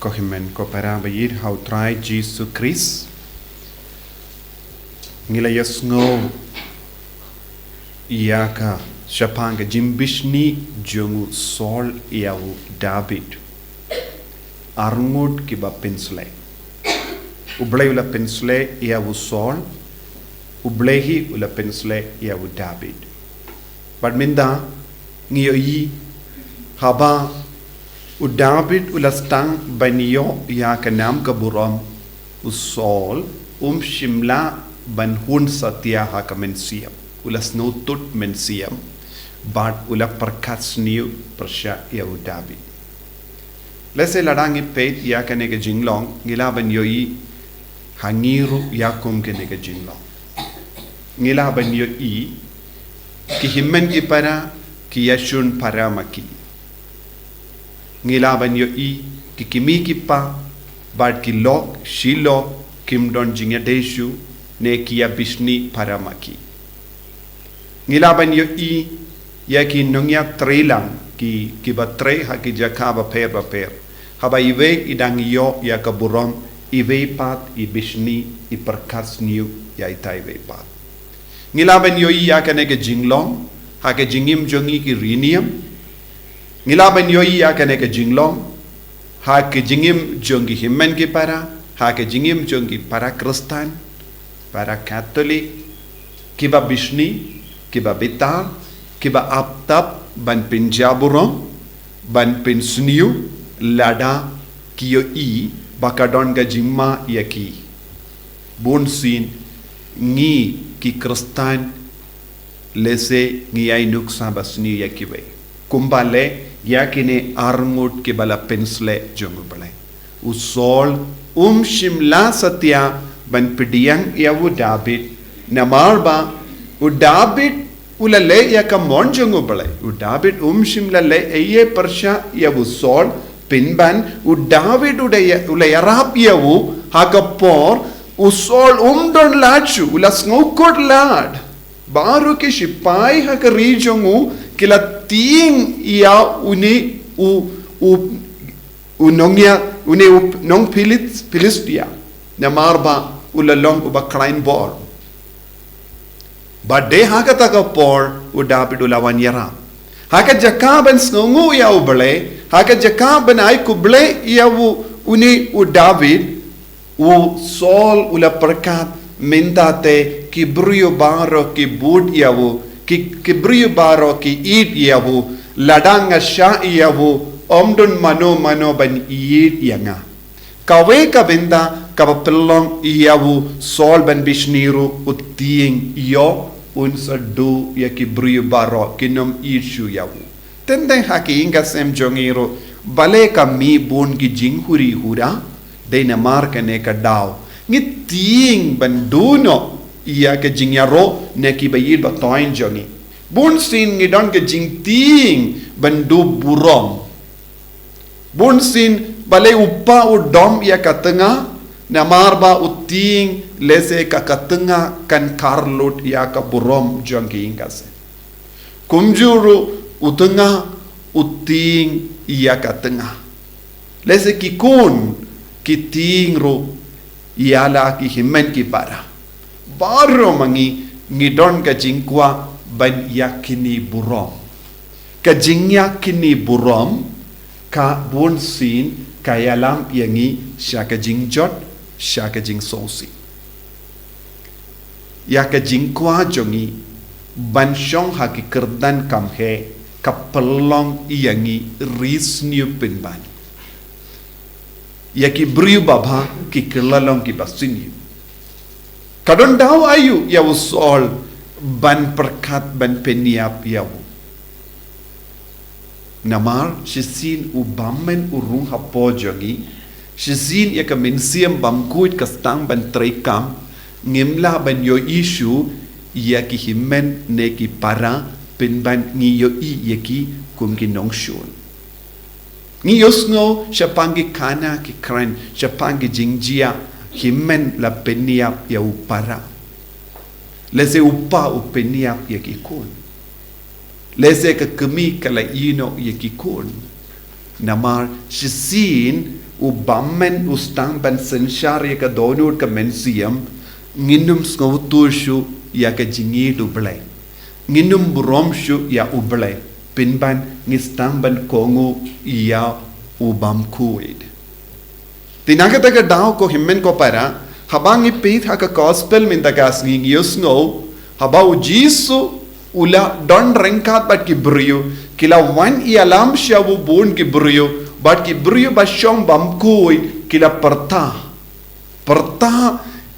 Kohimen ko para bayir how try Jisu Chris ngilayas ngo iyaka Shapanga jimbishni jongu sol iawu David arngud kiba pensle ublay ula pensle iawu sol ublehi ula pensle iawu David badminda ngiyo yi haba u David ula stang banyo ya kanam ka burom u sol shimla ban hun satya ha ka mensiam ula snutut mensiam but ula perkats niu persya iawu David lese ladangi peit ya kanega jinglong ngila banyo yi hangiru yakum kanega jinglong ngila banyo yi ki himmen ki para ki yashun para maki ngilaban yo i ki kimi ki pa bad ki lok shilo kim don jingadeshu ne ki bishni para maki ngilaban yo i ya ki nongya trelang ki ba tre ha ki jakaba per haba iwe idang yo ya ka burom iwe pat I bishni I perkas niu ya itai we pat ngilaban yo i ya ka ne ke jinglong ha ke jingim jongi ki rinium ngilaban yoi ya kane ke jinglong ha ke jingim jongi himmen ki para ha ke jingim jongi para Kristen para Katolik kiba bishni kiba bitar kiba aptap ban pinjaburom ban pinsniu lada kiyo I bakadon ga jingma yaki bunsin ngi ki Kristen lese ngi ay nuksa basni yakiwe kumbale yakine armut ke bala pensle jongu bale usol shimla satya ban pidiang yawu David namarba u David ulale ya ka mon jongu bale u David shimla le eye persha yawu sol pinban u David ula yarap yawu hakapor usol don lachu ula snokot lad baru ke sipai ha ka rijongu kila ting ia uni nongya uni nong Philistia namarba ulalong uba klein bor but de haka taka por u David ulawan yara haka jakaban snungu ia ubale haka jakaban ay kuble ia uni u David u sol ula perkat mentate kibrio baro ki bud iawu kibrio baro ki id iawu ladanga sha iawu omdun mano ban id yanga kawe ka benda ka pelong iawu sol ban bishniru utiing yo un sadu ya kibrio baro kinom ishu iawu tendeng haki inga sem jongiro bale ka mi bun ki jinghuri hura de na marka ne ka daw ngitiing banduno iya ke jingyaro ne ki bayid ba toin jongi bun sin ngidon ke jingting bandu burom bun sin bale upa udom iya katenga namarba uting lese ka katenga kan karlut iya ka burom jongi ingase kumjuru utenga uting iya katenga lese kikun kiting ro iala ki himmen ki para baru mangi ngidon ka jingkwa ban yakini burom ka jingïaknieh burom ka bunsin kayalam yangi sya ka jingjot sya ka jingsosi ya ka jingkwa jongi ban syong ha ki kerdan kamhe ka pelong yangi risniu pinban yaki briu baba ki kelalong ki basini kadon daw ayu ya usol ban perkat ban peniap yawu namar shisin ubammen urung hapo jogi shisin ya ka mensiam bamkuit kastang ban trekam ngimla ban yo isu ya ki himmen ne ki para pinban ngi yo I yaki kum ki nongshul ngiyosngo siya pangi kana ki kran siya pangi jingjia himmen la peniap ya upara lese upa upeniap ya kikun lese ka kemi kala ino ya kikun namar shisin bammen stang ban senshari ka donut ka mensiam nginum skautushu ya ka jingi duble nginum burom shu ya uble pinban ngistang ban kongu ya ubam kuid tinakata ka daw ko himmen ko para habang ipit ha ka gospel min da gas ngi yusno habau Jisu ula don rengkat bat ki brio kila wan ialam shawu bun ki brio bat ki brio ba shong bam kui kila perta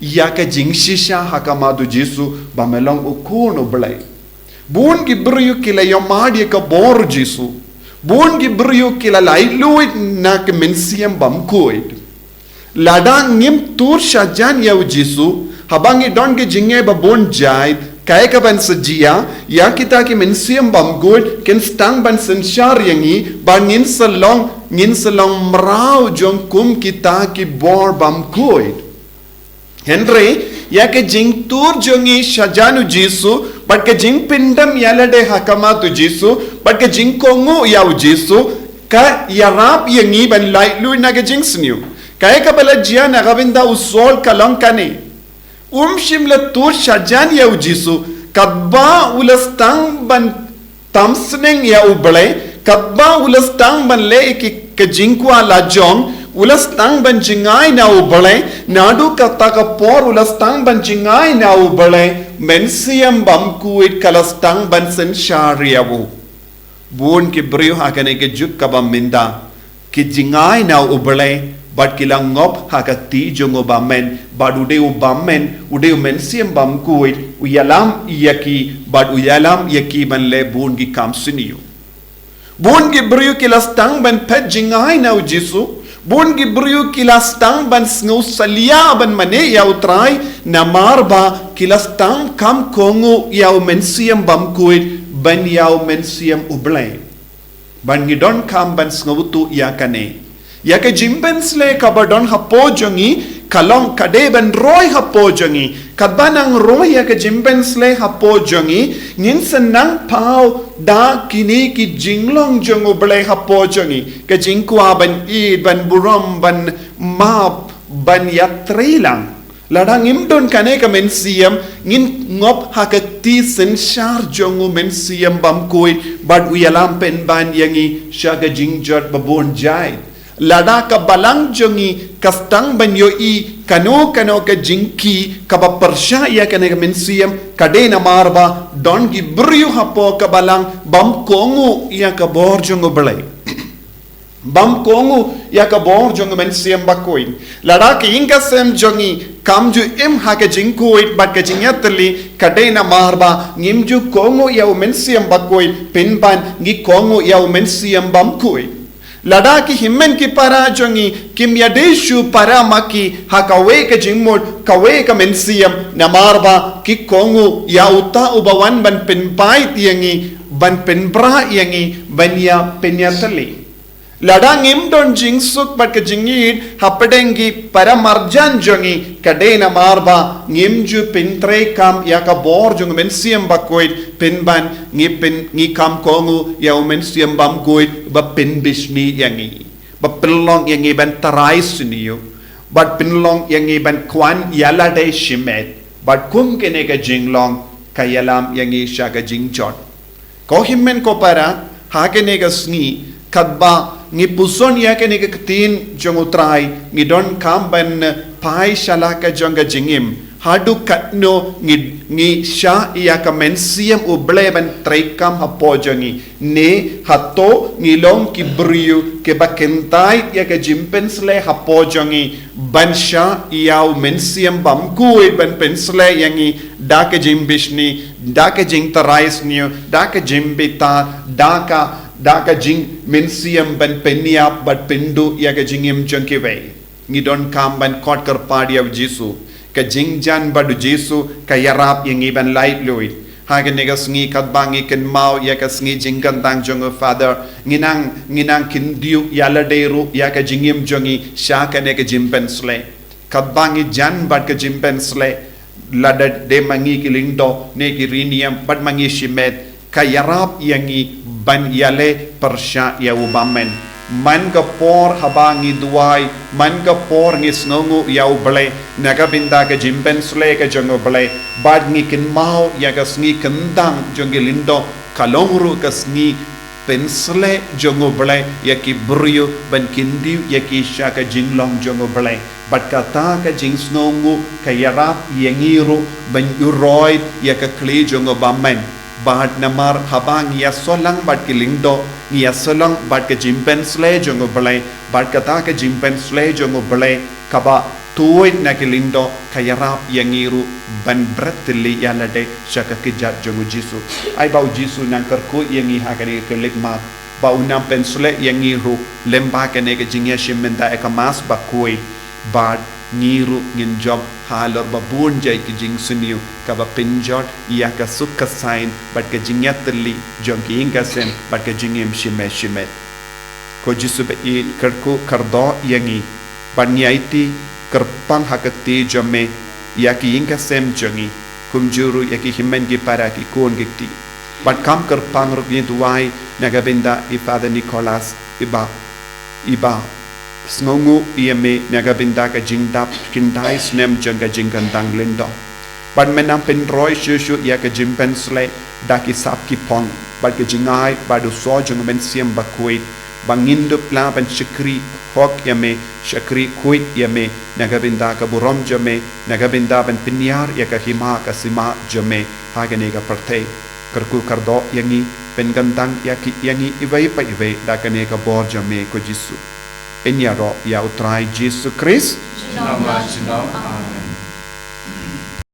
ya ka jingshisha hakamadu Jisu ba melong ukun ublay bun ki brio kila yomadi ka bor Jisu bun ki brio kila laitluid na ka mensiam bam kui ladang ngim tur shajan ya Jisu habangi don ki jingge ba bun jai kaya ka ban sejia ya kita ki mensiam bam good ken stang ban senshar yangi ban ngin salong mrau jong kum kita ki bor bam good Henry ya ke jing tur jongi shajanu Jisu but ke jing pindam yalade hakama tu Jisu but ke jing kongu ya Jisu ka yarap yangi ban laitluid na ke jing sniu kaya ka bala jia na gabinda usol kalong kane shimla tur shajan ya Jisu kadba ulastang ban tamsneng ya ublay kadba ulastang ban le ki kajingkwa la jong ulastang ban jingai na ublay nadu kata ka por ulastang ban jingai na ublay mensiam bam kuit kalastang ban sen shariawu bun ki brio hakane ke juk kabam minda ki jingai na ublay but kilang ngop hakati jongo bamen but ude bamen ude mensiam bam kuit uyalam yaki but uyalam yaki ban le bun gi kam siniu bun gi brio kilastang ban pet jingai na Jisu bun gi brio kilastang ban sngu salia ban mane ya utrai na marba kilastang kam kongu ya mensiam bam kuit ban ya mensiam ublay ban gi don kam ban sngu tu ya kane ya ke jimbensle kabadon hapo jongi kalong kadeban roy hapo jongi kadbanang roy ya ke jimbensle hapo jongi nin senang pau da kini ki jinglong jongo ble hapo jongi ke jingkwa ban ban burom ban map ban yatrilang ladang imdon kane ka mensiam ngin ngop hakati senshar jongo mensiam bam koi bad uyalam pen ban yangi shaga jingjot babon jai lada ka balang jongi kastang banyo i kano ka jingki ka persya ya ka mensiam kadena marba don gi brio hapo ka balang bam kongu ya ka bor jongo belai bam kongu ya ka bor jongo mensiam bakoin lada ka inga sem jongi kamju im ha ka jingkuit bat ka jingyatli kadena marba ngimju kongu ya mensiam bakoin pinban ngi kongu ya mensiam bam koi ladaki himmen ki para jongi kim yadeshu para maki hakawe ka jingmod kawe ka mensiam namarba ki kongu ya uta ubawan ban penpai tiangi ban penbra yangi banya penyatali ladang imdon jingsuk bat ka jingid hapedengi para marjan jongi kadena marba ngimju pentre kam ya ka bor jong mensiam bakoid penban ngi kam kongu ya mensiam bam goid ba pen bisni yangi ba pelong yangi ban tarai siniu bat penlong yangi ban kwan yala de shimet bat kum kene ka jinglong kayalam yangi shaga jingjot ko himmen ko para ha kene ka sni kadba ngi puson ya kene ka tin jong utrai ngi don kam ban pai shalaka jonga jingim hadu katno ngi sha ya ka mensiam uble ban traikam hapo jongi ne hato ngilong ki brio ke bakentai ya ka jimpensle hapo jongi ban sha ya mensiam bam kuit ban pensle yangi da ka jimbishni da ka jing tarais niu da ka jimbita da ka jing mensiam ban peniap bat pendu ya ka jingim jonki wei ngi don kam ban kot kar padi of Jisu ka jingjan badu Jisu ka yarap yang iban laitluid hagen negas ngi kadbangi ken mau ya ka sngi jingkan tang jong father nginang kindiu yala deru ya ka jingim jongi sha ka ne ka jimpensle kadbangi jan bad ka jimpensle lada de mangi kilindo ne ki riniam bad mangi shimet ka yarap yangi ban yale persya ya ubamen man ka por habangi duai man ka por ngis ngongu yau bale naga binda ka jimpen sle ka jongo bale bad ngi kin mau ya ka sngi kendang jonge lindo kalongru ka sngi pensle jongo bale ya ki brio ban kindiu ya ki shaka jinglong jongo bale bat kata ka jing snongu ka yarap yengiru ban uroi ya ka kli jongo bamen Bahad namar habang ya solang bad kilingdo ya solang bad ke jimpen sle jongo balai bad kata ke jimpen sle jongo balai kaba tuit na kilindo kayarap yangiru ban bratli yalade shaka kijat jongo Jisu ai bau Jisu nang kerku yangi hakani kelik mat bau nam pensle yangiru lemba kene ke jingya shimenda ekamas bakui bad ngiru ngin job halor babun jai ki jing suniu kaba pinjot ya ka sukka sign but ka jingyatli jonki inga sen but ka jingim shime ko Jisu be i kerku kardo yangi ban yaiti kerpang hakati jome ya ki inga sem jongi kumjuru ya ki himen gi para ki kon gikti but kam kerpang rukni duai nagabinda i Father Nicholas iba sngongu iame nagabinda ka jingdap kindai snem janga jingkandang lindo ban menam pen roy shushu ya ka jimpen sle daki sap ki pong bad ka jingai badu so jang men siam bakuit bangindo pla ban shakri hok yame shakri kuit yame nagabinda ka burom jame nagabinda ban pinyar ya ka hima ka sima jame hagane ka partay kerku kardo yangi pen gandang ya ki yangi ibai pa ibai dakane ka bor jame ko Jisu Inyaro ya utrai Jisu Christ.